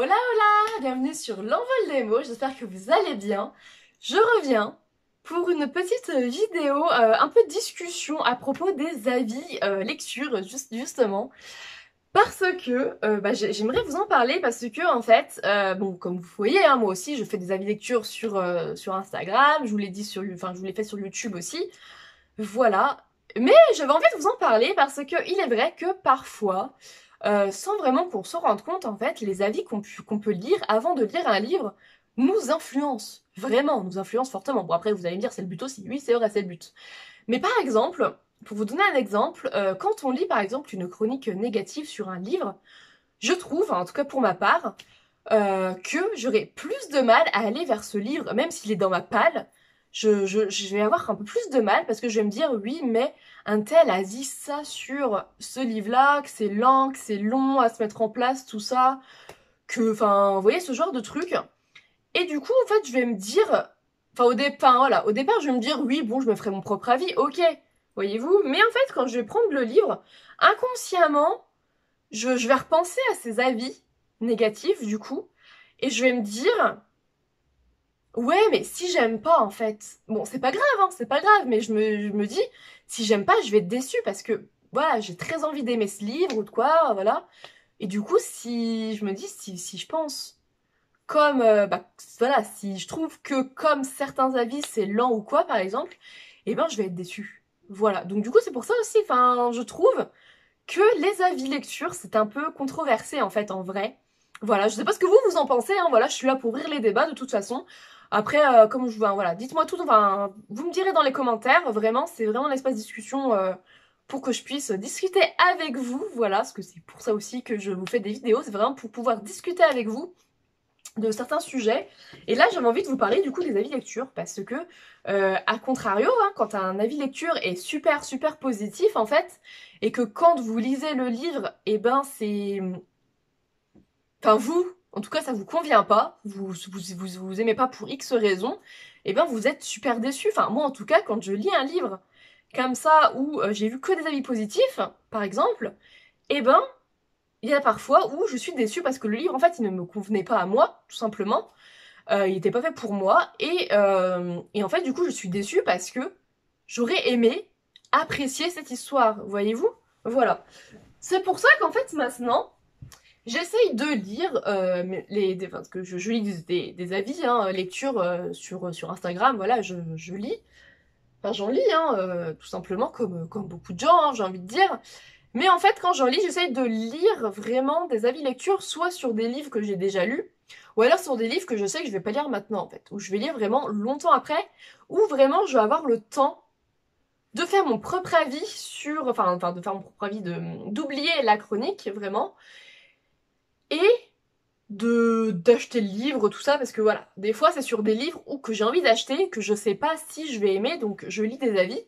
Hola hola, bienvenue sur l'envol des mots, j'espère que vous allez bien. Je reviens pour une petite vidéo, un peu de discussion à propos des avis lecture, justement. Parce que j'aimerais vous en parler parce que en fait, bon comme vous voyez, hein, moi aussi je fais des avis lecture sur Instagram, je vous l'ai dit je vous l'ai fait sur YouTube aussi, voilà. Mais j'avais envie de vous en parler parce que il est vrai que parfois, sans vraiment qu'on s'en rende compte, en fait, les avis qu'on peut lire avant de lire un livre nous influencent. Vraiment, nous influencent fortement. Bon, après, vous allez me dire, c'est le but aussi. Oui, c'est vrai, c'est le but. Mais par exemple, pour vous donner un exemple, quand on lit par exemple une chronique négative sur un livre, je trouve, en tout cas pour ma part, que j'aurais plus de mal à aller vers ce livre, même s'il est dans ma palle, je vais avoir un peu plus de mal parce que je vais me dire, oui, mais un tel a dit ça sur ce livre-là, que c'est lent, que c'est long à se mettre en place, tout ça, que, enfin, vous voyez, ce genre de truc. Et du coup, en fait, je vais me dire, enfin, voilà, au départ, je vais me dire, oui, bon, je me ferai mon propre avis, ok, voyez-vous, mais en fait, quand je vais prendre le livre, inconsciemment, je vais repenser à ces avis négatifs, du coup, et je vais me dire, ouais, mais si j'aime pas, en fait, bon, c'est pas grave, hein, c'est pas grave, mais je me dis, si j'aime pas, je vais être déçue parce que, voilà, j'ai très envie d'aimer ce livre ou de quoi, voilà. Et du coup, si je me dis, si je pense comme, voilà, si je trouve que comme certains avis, c'est lent ou quoi, par exemple, eh ben, je vais être déçue. Voilà. Donc, du coup, c'est pour ça aussi, enfin, je trouve que les avis lecture, c'est un peu controversé en fait en vrai. Voilà, je sais pas ce que vous en pensez, hein, voilà, je suis là pour ouvrir les débats de toute façon. Après, comme je vois, voilà, dites-moi tout, enfin, vous me direz dans les commentaires, vraiment, c'est vraiment un espace de discussion pour que je puisse discuter avec vous, voilà, parce que c'est pour ça aussi que je vous fais des vidéos, c'est vraiment pour pouvoir discuter avec vous de certains sujets. Et là, j'avais envie de vous parler du coup des avis lecture, parce que, à contrario, hein, quand un avis lecture est super super positif en fait, et que quand vous lisez le livre, et eh ben c'est, enfin vous, en tout cas ça vous convient pas, vous aimez pas pour X raisons, et eh ben vous êtes super déçu. Enfin moi en tout cas quand je lis un livre comme ça où j'ai vu que des avis positifs, par exemple, et eh ben il y a parfois où je suis déçue parce que le livre en fait il ne me convenait pas à moi, tout simplement. Il était pas fait pour moi. Et en fait, du coup, je suis déçue parce que j'aurais aimé apprécier cette histoire, voyez-vous. Voilà. C'est pour ça qu'en fait, maintenant, j'essaye de lire parce que je lis des avis, hein, lecture sur Instagram, voilà, je lis. Enfin, j'en lis, hein, tout simplement, comme beaucoup de gens, hein, j'ai envie de dire. Mais en fait, quand j'en lis, j'essaye de lire vraiment des avis lecture, soit sur des livres que j'ai déjà lus, ou alors sur des livres que je sais que je vais pas lire maintenant, en fait, où je vais lire vraiment longtemps après, où vraiment je vais avoir le temps de faire mon propre avis sur, enfin de faire mon propre avis, d'oublier la chronique, vraiment, et de d'acheter le livre, tout ça, parce que voilà, des fois c'est sur des livres où que j'ai envie d'acheter, que je sais pas si je vais aimer, donc je lis des avis.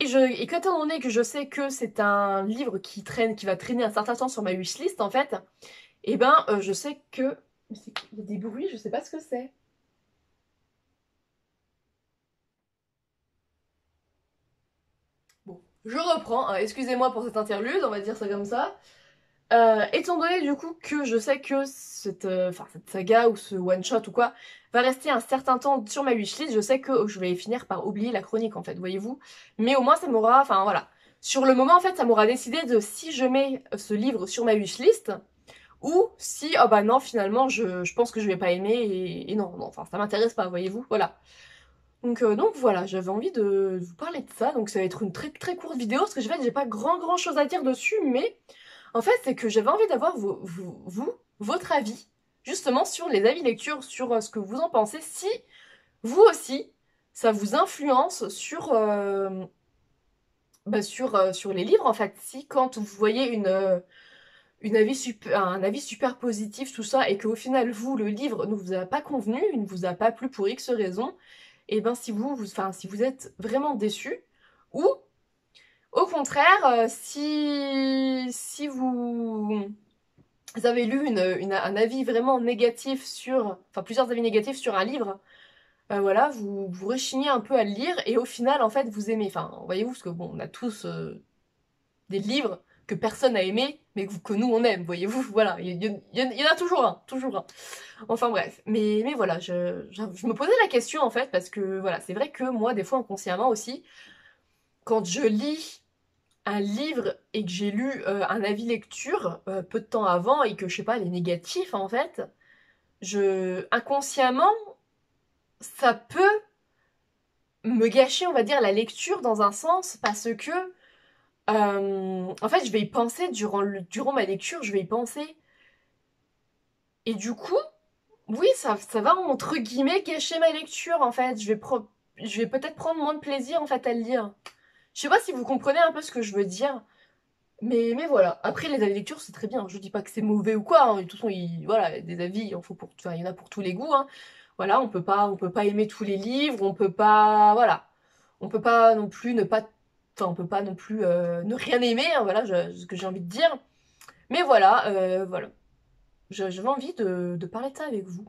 Et qu'étant donné que je sais que c'est un livre qui va traîner un certain temps sur ma wishlist, en fait, et ben, je sais que... Il y a des bruits, je sais pas ce que c'est. Bon, je reprends, hein, excusez-moi pour cette interlude, on va dire ça comme ça. Étant donné du coup que je sais que cette saga ou ce one-shot ou quoi va rester un certain temps sur ma wishlist, je sais que je vais finir par oublier la chronique en fait, voyez-vous. Mais au moins ça m'aura, enfin voilà. Sur le moment en fait, ça m'aura décidé de si je mets ce livre sur ma wishlist, ou si, oh bah non, finalement, je pense que je vais pas aimer et non, non, enfin, ça m'intéresse pas, voyez-vous, voilà. Donc voilà, j'avais envie de vous parler de ça, donc ça va être une très très courte vidéo, parce que j'ai pas grand chose à dire dessus, mais en fait, c'est que j'avais envie d'avoir votre avis, justement, sur les avis lecture, sur ce que vous en pensez, si vous aussi, ça vous influence sur les livres, en fait, si quand vous voyez un avis super positif, tout ça, et qu'au final, vous, le livre ne vous a pas convenu, il ne vous a pas plu pour X raison, et ben si si vous êtes vraiment déçu, ou au contraire, si vous avez lu un avis vraiment négatif enfin plusieurs avis négatifs sur un livre, voilà, vous rechignez un peu à le lire, et au final, en fait, vous aimez. Enfin, voyez-vous, parce que bon, on a tous des livres, que personne n'a aimé, mais que nous on aime, voyez-vous, voilà, il y en a toujours un, toujours un. Enfin bref, mais voilà, je me posais la question en fait, parce que voilà, c'est vrai que moi, des fois inconsciemment aussi, quand je lis un livre et que j'ai lu un avis lecture peu de temps avant et que je sais pas, les négatifs en fait, inconsciemment, ça peut me gâcher, on va dire, la lecture dans un sens parce que en fait, je vais y penser durant ma lecture, je vais y penser. Et du coup, oui, ça va entre guillemets gâcher ma lecture en fait. Je vais peut-être prendre moins de plaisir en fait à le lire. Je sais pas si vous comprenez un peu ce que je veux dire. Mais voilà. Après, les avis lecture, c'est très bien. Je dis pas que c'est mauvais ou quoi, hein. De toute façon, voilà, des avis, enfin, il y en a pour tous les goûts, hein. Voilà, on peut pas aimer tous les livres, on peut pas, voilà. On peut pas non plus ne pas, enfin, on peut pas non plus ne rien aimer, hein, voilà, ce que j'ai envie de dire. Mais voilà, voilà. J'avais envie de parler de ça avec vous,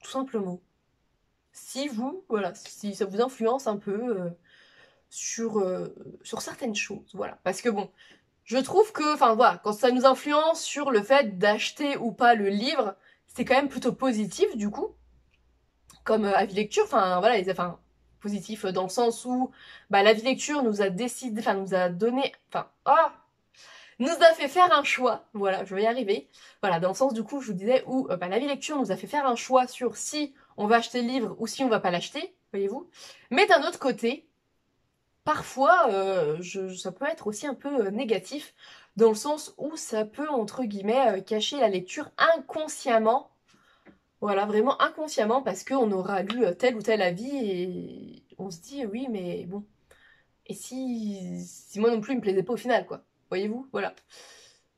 tout simplement. Si vous, voilà, si ça vous influence un peu sur, sur certaines choses, voilà. Parce que bon, je trouve que, enfin voilà, quand ça nous influence sur le fait d'acheter ou pas le livre, c'est quand même plutôt positif du coup, comme avis lecture, enfin voilà, enfin positif dans le sens où bah, l'avis lecture nous a décidé, enfin nous a donné, enfin nous a fait faire un choix, voilà, je vais y arriver, voilà, dans le sens du coup je vous disais où bah, l'avis lecture nous a fait faire un choix sur si on va acheter le livre ou si on va pas l'acheter, voyez-vous, mais d'un autre côté, parfois, ça peut être aussi un peu négatif, dans le sens où ça peut, entre guillemets, cacher la lecture inconsciemment. Voilà, vraiment inconsciemment, parce qu'on aura lu tel ou tel avis et on se dit, oui, mais bon, et si moi non plus il me plaisait pas au final, quoi. Voyez-vous? Voilà.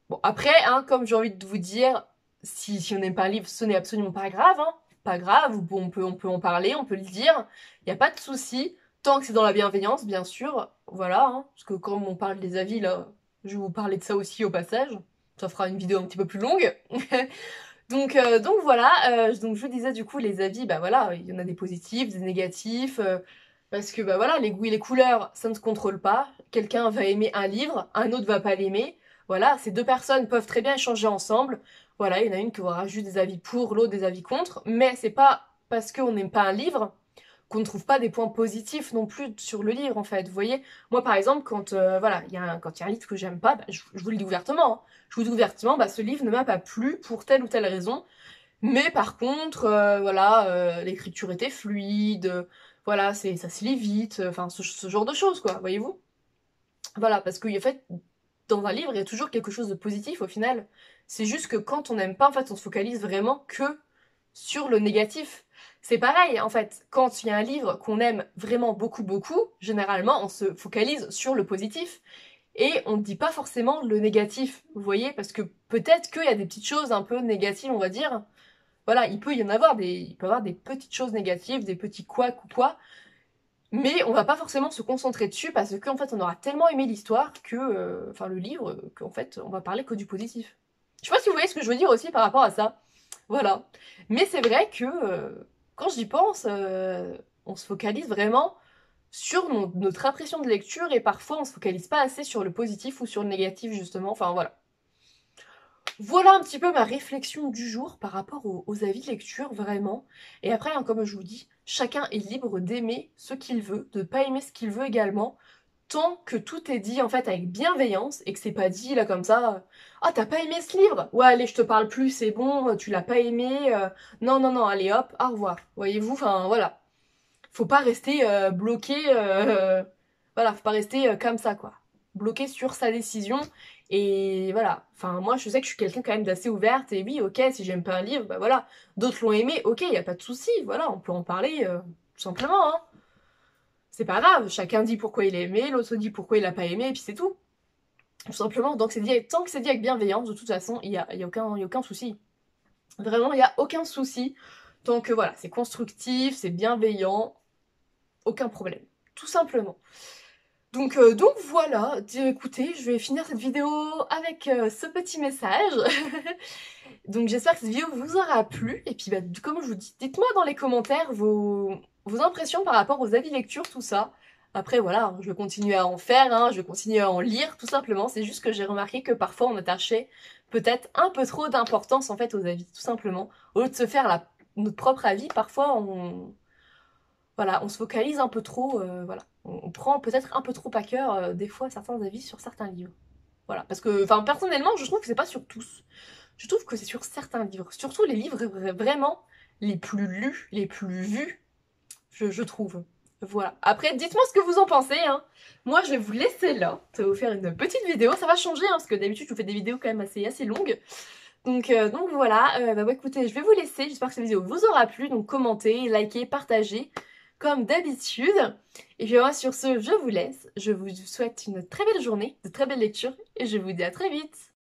Bon, après, hein, comme j'ai envie de vous dire, si on n'aime pas un livre, ce n'est absolument pas grave, hein. Pas grave, on peut en parler, on peut le dire, il n'y a pas de souci, tant que c'est dans la bienveillance, bien sûr, voilà, hein, parce que comme on parle des avis, là, je vais vous parler de ça aussi au passage, ça fera une vidéo un petit peu plus longue. Donc voilà, donc je vous disais du coup, les avis, bah voilà, il y en a des positifs, des négatifs, parce que bah voilà, les goûts et les couleurs, ça ne se contrôle pas, quelqu'un va aimer un livre, un autre va pas l'aimer, voilà, ces deux personnes peuvent très bien échanger ensemble. Voilà, il y en a une qui aura juste des avis pour, l'autre des avis contre. Mais c'est pas parce qu'on n'aime pas un livre qu'on ne trouve pas des points positifs non plus sur le livre, en fait. Vous voyez, moi, par exemple, quand voilà, quand il y a un livre que j'aime pas, bah, je vous le dis ouvertement, hein. Je vous dis ouvertement, bah, ce livre ne m'a pas plu pour telle ou telle raison. Mais par contre, voilà, l'écriture était fluide, voilà, ça se lit vite, enfin, ce genre de choses, quoi, voyez-vous. Voilà, parce qu'en fait, dans un livre, il y a toujours quelque chose de positif au final. C'est juste que quand on n'aime pas, en fait, on se focalise vraiment que sur le négatif. C'est pareil, en fait, quand il y a un livre qu'on aime vraiment beaucoup, beaucoup, généralement, on se focalise sur le positif. Et on ne dit pas forcément le négatif, vous voyez, parce que peut-être qu'il y a des petites choses un peu négatives, on va dire. Voilà, il peut y avoir des petites choses négatives, des petits couacs ou quoi, mais on va pas forcément se concentrer dessus parce qu'en fait on aura tellement aimé l'histoire que, enfin le livre, qu'en fait on va parler que du positif. Je sais pas si vous voyez ce que je veux dire aussi par rapport à ça. Voilà. Mais c'est vrai que quand j'y pense, on se focalise vraiment sur notre impression de lecture et parfois on se focalise pas assez sur le positif ou sur le négatif justement. Enfin voilà. Voilà un petit peu ma réflexion du jour par rapport aux avis de lecture, vraiment. Et après, hein, comme je vous dis, chacun est libre d'aimer ce qu'il veut, de pas aimer ce qu'il veut également, tant que tout est dit en fait avec bienveillance et que c'est pas dit là comme ça. Ah, t'as pas aimé ce livre? Ouais, allez, je te parle plus, c'est bon, tu l'as pas aimé. Non, non, non, allez hop, au revoir. Voyez-vous, enfin voilà. Faut pas rester bloqué, voilà, faut pas rester comme ça quoi. Bloqué sur sa décision. Et voilà, enfin moi je sais que je suis quelqu'un quand même d'assez ouverte et oui ok si j'aime pas un livre, bah voilà, d'autres l'ont aimé, ok y a pas de souci, voilà on peut en parler tout simplement hein. C'est pas grave, chacun dit pourquoi il a aimé, l'autre dit pourquoi il a pas aimé et puis c'est tout. Tout simplement, donc c'est dit, tant que c'est dit avec bienveillance, de toute façon y a aucun souci. Vraiment il y a aucun souci, tant que voilà c'est constructif, c'est bienveillant, aucun problème, tout simplement. Donc voilà, écoutez, je vais finir cette vidéo avec ce petit message. Donc j'espère que cette vidéo vous aura plu. Et puis bah, comme je vous dis, dites-moi dans les commentaires vos impressions par rapport aux avis lecture, tout ça. Après voilà, je vais continuer à en faire, hein, je vais continuer à en lire, tout simplement. C'est juste que j'ai remarqué que parfois on attachait peut-être un peu trop d'importance en fait aux avis, tout simplement. Au lieu de se faire notre propre avis, parfois voilà, on se focalise un peu trop, voilà. On prend peut-être un peu trop à cœur des fois certains avis sur certains livres. Voilà, parce que, enfin personnellement, je trouve que c'est pas sur tous. Je trouve que c'est sur certains livres, surtout les livres vraiment les plus lus, les plus vus, je trouve. Voilà. Après, dites-moi ce que vous en pensez, hein. Moi, je vais vous laisser là. Ça va vous faire une petite vidéo. Ça va changer, hein, parce que d'habitude, je vous fais des vidéos quand même assez longues. Donc voilà. Bah, écoutez, je vais vous laisser. J'espère que cette vidéo vous aura plu. Donc commentez, likez, partagez, comme d'habitude. Et puis moi, sur ce, je vous laisse. Je vous souhaite une très belle journée, de très belles lectures. Et je vous dis à très vite.